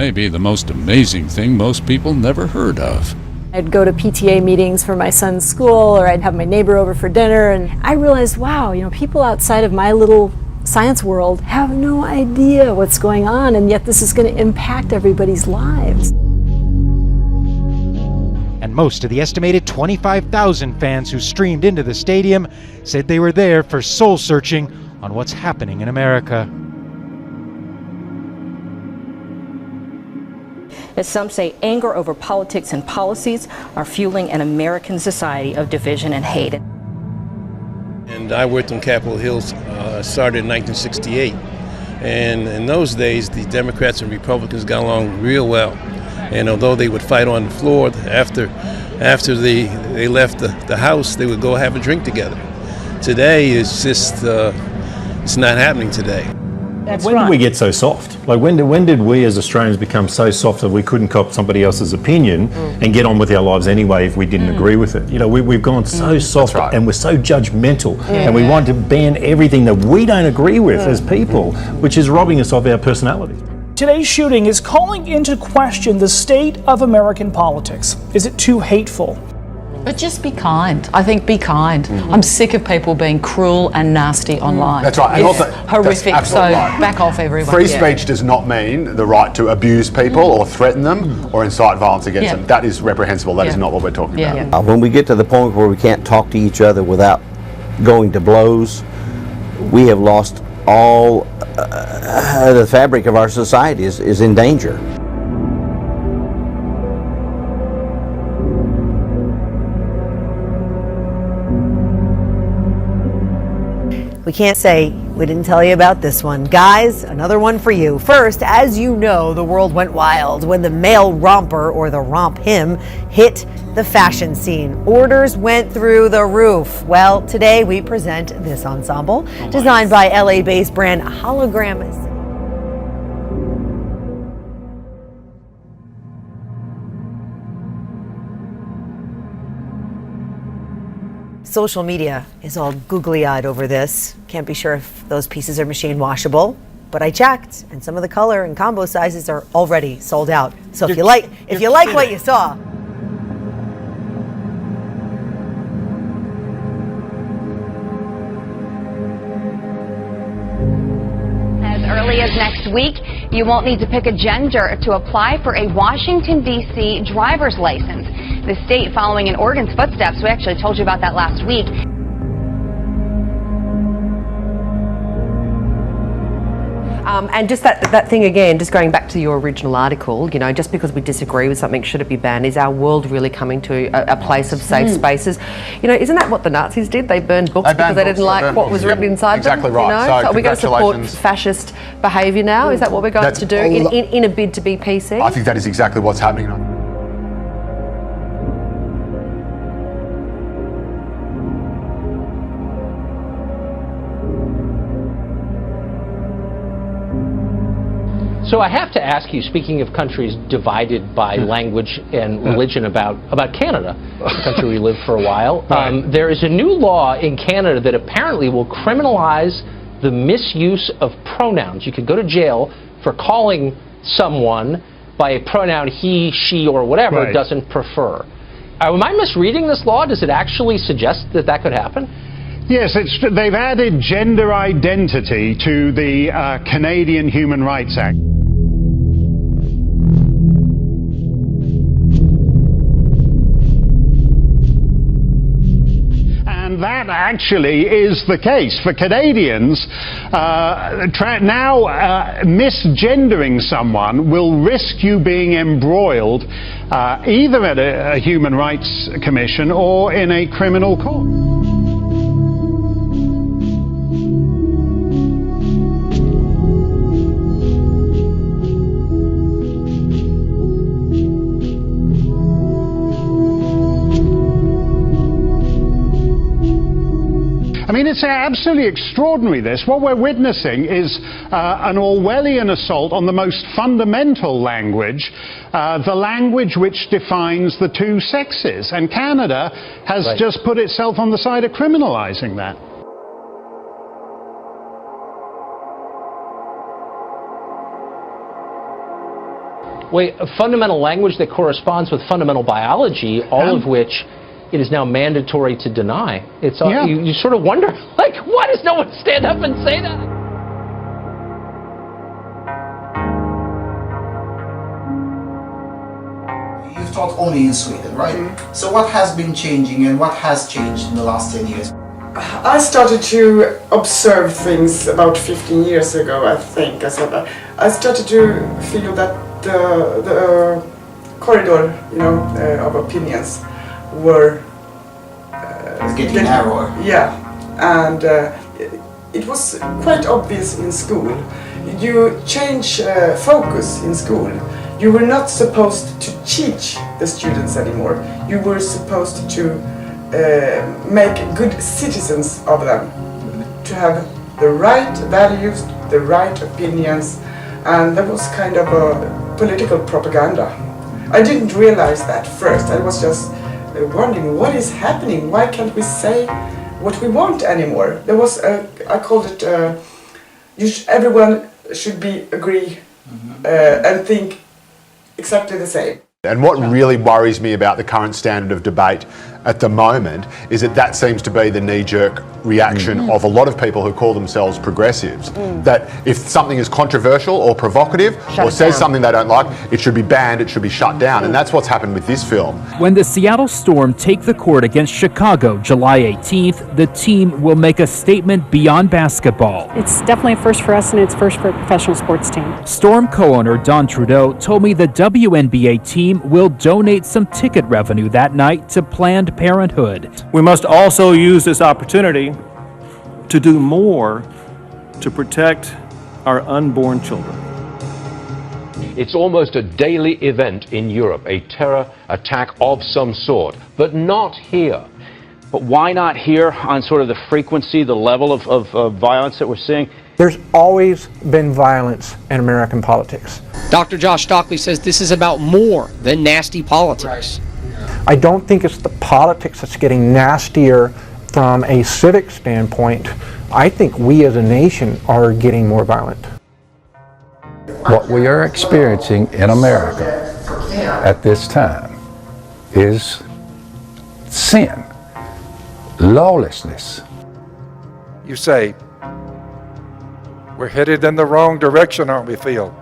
may be the most amazing thing most people never heard of. I'd go to PTA meetings for my son's school, or I'd have my neighbor over for dinner, and I realized, wow, people outside of my little science world have no idea what's going on, and yet this is going to impact everybody's lives. And most of the estimated 25,000 fans who streamed into the stadium said they were there for soul-searching on what's happening in America. As some say, anger over politics and policies are fueling an American society of division and hate. And I worked on Capitol Hill, started in 1968. And in those days, the Democrats and Republicans got along real well. And although they would fight on the floor, after they left the House, they would go have a drink together. Today, it's just, it's not happening today. That's when right. did we get so soft? Like when did we as Australians become so soft that we couldn't cop somebody else's opinion and get on with our lives anyway if we didn't agree with it? We've gone so soft and we're so judgmental and we want to ban everything that we don't agree with as people, which is robbing us of our personality. Today's shooting is calling into question the state of American politics. Is it too hateful? But just be kind. I think be kind. I'm sick of people being cruel and nasty online. That's right. And It's also, horrific. that's So right. back off, everyone. Free speech does not mean the right to abuse people or threaten them or incite violence against them. That is reprehensible. That is not what we're talking about. When we get to the point where we can't talk to each other without going to blows, we have lost all the fabric of our society is in danger. We can't say we didn't tell you about this one. Guys, another one for you. First, as you know, the world went wild when the male romper, or the romp him, hit the fashion scene. Orders went through the roof. Well, today we present this ensemble, designed by LA-based brand Hologram. Social media is all googly-eyed over this. Can't be sure if those pieces are machine washable, but I checked, and some of the color and combo sizes are already sold out. So if you like what you saw, as early as next week, you won't need to pick a gender to apply for a Washington, D.C. driver's license. The state following in Oregon's footsteps. We actually told you about that last week. And just that thing again, just going back to your original article, just because we disagree with something, should it be banned? Is our world really coming to a place of safe spaces? Isn't that what the Nazis did? They burned books because they didn't like what was written inside them. Exactly right. So are we going to support fascist behaviour now? Is that what we're going to do in a bid to be PC? I think that is exactly what's happening now. So I have to ask you, speaking of countries divided by language and religion, about Canada, the country we lived for a while. There is a new law in Canada that apparently will criminalize the misuse of pronouns. You could go to jail for calling someone by a pronoun he, she, or whatever doesn't prefer. Am I misreading this law? Does it actually suggest that that could happen? Yes, they've added gender identity to the Canadian Human Rights Act. And that actually is the case. For Canadians, now misgendering someone will risk you being embroiled either at a Human Rights Commission or in a criminal court. I mean, it's absolutely extraordinary, this. What we're witnessing is an Orwellian assault on the most fundamental language, the language which defines the two sexes. And Canada has just put itself on the side of criminalizing that. fundamental language that corresponds with fundamental biology, all of which it is now mandatory to deny. It's all, you sort of wonder, like, why does no one stand up and say that? You've taught only in Sweden, right? So what has been changing and what has changed in the last 10 years? I started to observe things about 15 years ago, I think. I started to feel that the corridor, of opinions were getting narrower. Yeah, and it was quite obvious in school. You change focus in school. You were not supposed to teach the students anymore. You were supposed to make good citizens of them, to have the right values, the right opinions, and that was kind of a political propaganda. I didn't realize that first. I was just wondering what is happening. Why can't we say what we want anymore? There was I called it everyone should agree and think exactly the same. And what really worries me about the current standard of debate at the moment is that seems to be the knee-jerk reaction of a lot of people who call themselves progressives. That if something is controversial or provocative or says something they don't like, it should be banned, it should be shut down. And that's what's happened with this film. When the Seattle Storm take the court against Chicago July 18th, the team will make a statement beyond basketball. It's definitely a first for us, and it's first for a professional sports team. Storm co-owner Don Trudeau told me the WNBA team will donate some ticket revenue that night to Planned Parenthood. We must also use this opportunity to do more to protect our unborn children. It's almost a daily event in Europe, a terror attack of some sort, but not here. But why not here on sort of the frequency, the level of violence that we're seeing? There's always been violence in American politics. Dr. Josh Stockley says this is about more than nasty politics. I don't think it's the politics that's getting nastier from a civic standpoint. I think we as a nation are getting more violent. What we are experiencing in America at this time is sin, lawlessness. You say, we're headed in the wrong direction, aren't we, Phil?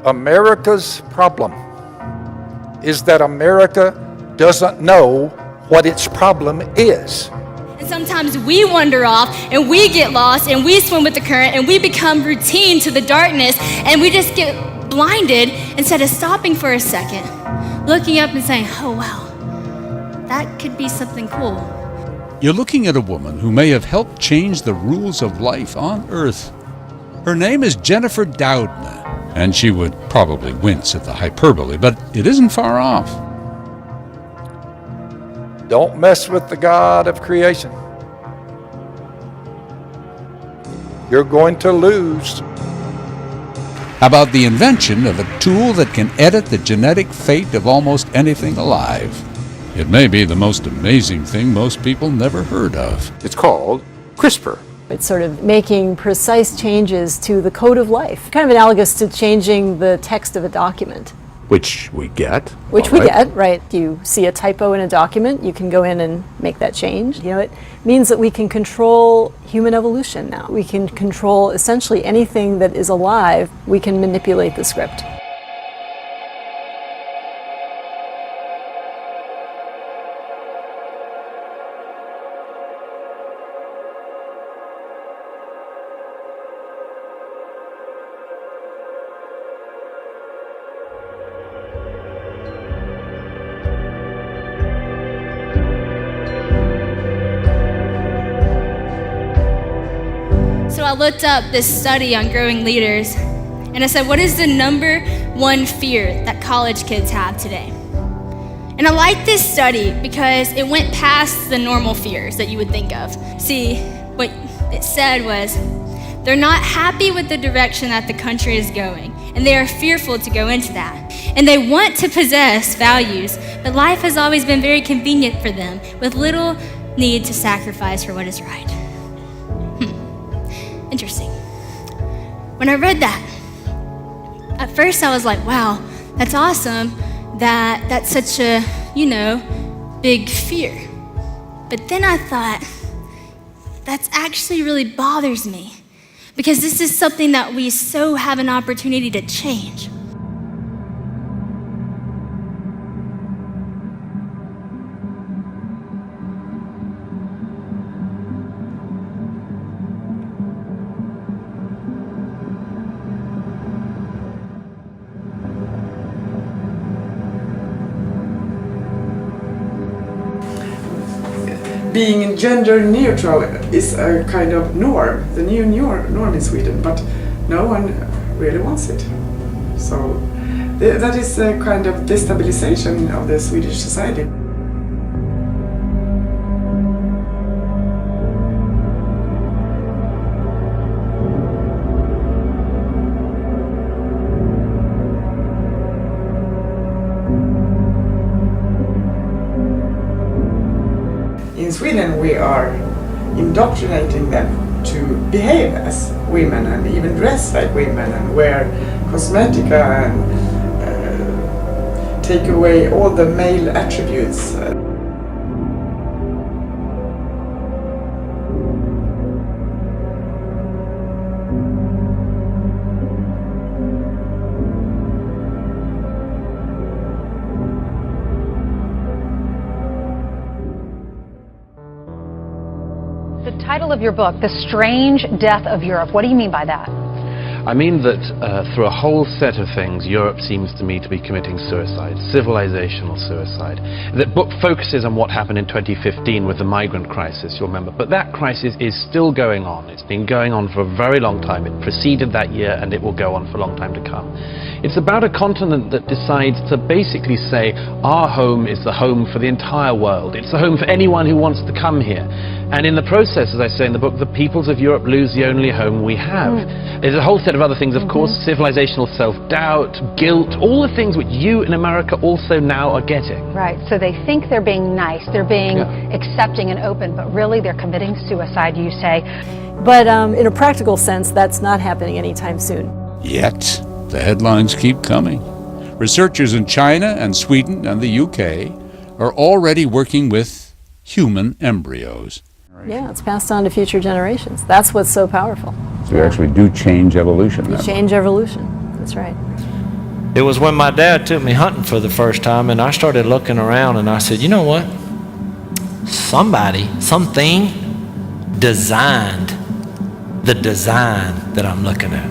America's problem is that America doesn't know what its problem is. And sometimes we wander off and we get lost and we swim with the current and we become routine to the darkness and we just get blinded instead of stopping for a second, looking up and saying, oh wow, that could be something cool. You're looking at a woman who may have helped change the rules of life on Earth. Her name is Jennifer Doudna, and she would probably wince at the hyperbole, but it isn't far off. Don't mess with the God of creation. You're going to lose. How about the invention of a tool that can edit the genetic fate of almost anything alive? It may be the most amazing thing most people never heard of. It's called CRISPR. It's sort of making precise changes to the code of life, kind of analogous to changing the text of a document. Which we get. Which we get, right. You see a typo in a document, you can go in and make that change. You know, it means that we can control human evolution now. We can control essentially anything that is alive. We can manipulate the script. So I looked up this study on growing leaders, and I said, what is the number one fear that college kids have today? And I like this study because it went past the normal fears that you would think of. See, what it said was, they're not happy with the direction that the country is going, and they are fearful to go into that. And they want to possess values, but life has always been very convenient for them, with little need to sacrifice for what is right. Interesting. When I read that, At first I was like, wow, that's awesome, that's such a, big fear. But then I thought, that actually really bothers me, because this is something that we so have an opportunity to change. Being gender neutral is a kind of norm, the new norm in Sweden, but no one really wants it. So that is a kind of destabilization of the Swedish society. In Sweden we are indoctrinating them to behave as women and even dress like women and wear cosmetica and take away all the male attributes. The title of your book, The Strange Death of Europe, what do you mean by that? I mean that through a whole set of things, Europe seems to me to be committing suicide, civilizational suicide. The book focuses on what happened in 2015 with the migrant crisis, you'll remember, but that crisis is still going on. It's been going on for a very long time. It preceded that year and it will go on for a long time to come. It's about a continent that decides to basically say, our home is the home for the entire world. It's the home for anyone who wants to come here. And in the process, as I say in the book, the peoples of Europe lose the only home we have. There's a whole set of other things, of course, civilizational self-doubt, guilt, all the things which you in America also now are getting. Right, so they think they're being nice, they're being accepting and open, but really they're committing suicide, you say. But in a practical sense, that's not happening anytime soon. Yet, the headlines keep coming. Researchers in China and Sweden and the UK are already working with human embryos. Yeah, it's passed on to future generations. That's what's so powerful. So you actually do change evolution. You change evolution. That's right. It was when my dad took me hunting for the first time, and I started looking around, and I said, you know what? Something designed the design that I'm looking at.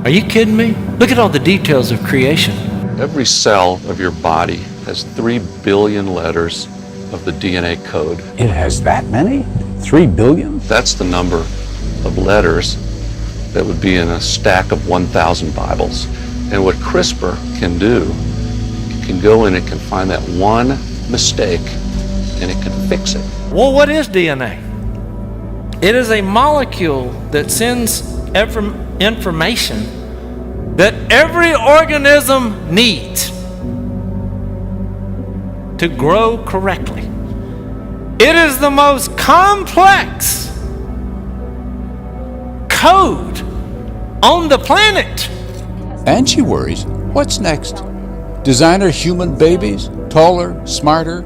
Are you kidding me? Look at all the details of creation. Every cell of your body has 3 billion letters of the DNA code. It has that many? 3 billion? That's the number of letters that would be in a stack of 1,000 Bibles. And what CRISPR can do, it can go in, it can find that one mistake, and it can fix it. Well, what is DNA? It is a molecule that sends information that every organism needs to grow correctly. It is the most complex code on the planet. And she worries, what's next? Designer human babies? Taller, smarter,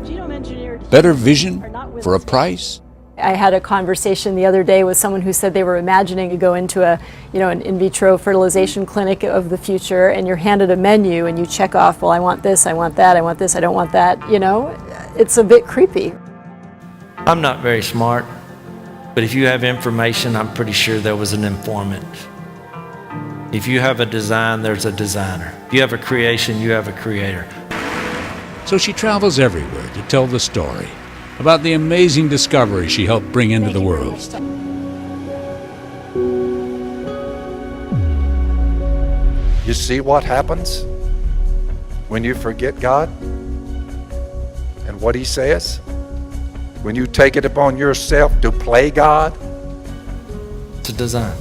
better vision for a price? I had a conversation the other day with someone who said they were imagining to go into an in vitro fertilization clinic of the future, and you're handed a menu and you check off, well, I want this, I want that, I want this, I don't want that, It's a bit creepy. I'm not very smart, but if you have information, I'm pretty sure there was an informant. If you have a design, there's a designer. If you have a creation, you have a creator. So she travels everywhere to tell the story about the amazing discovery she helped bring into the world. You see what happens when you forget God and what He says? When you take it upon yourself to play God? It's a design.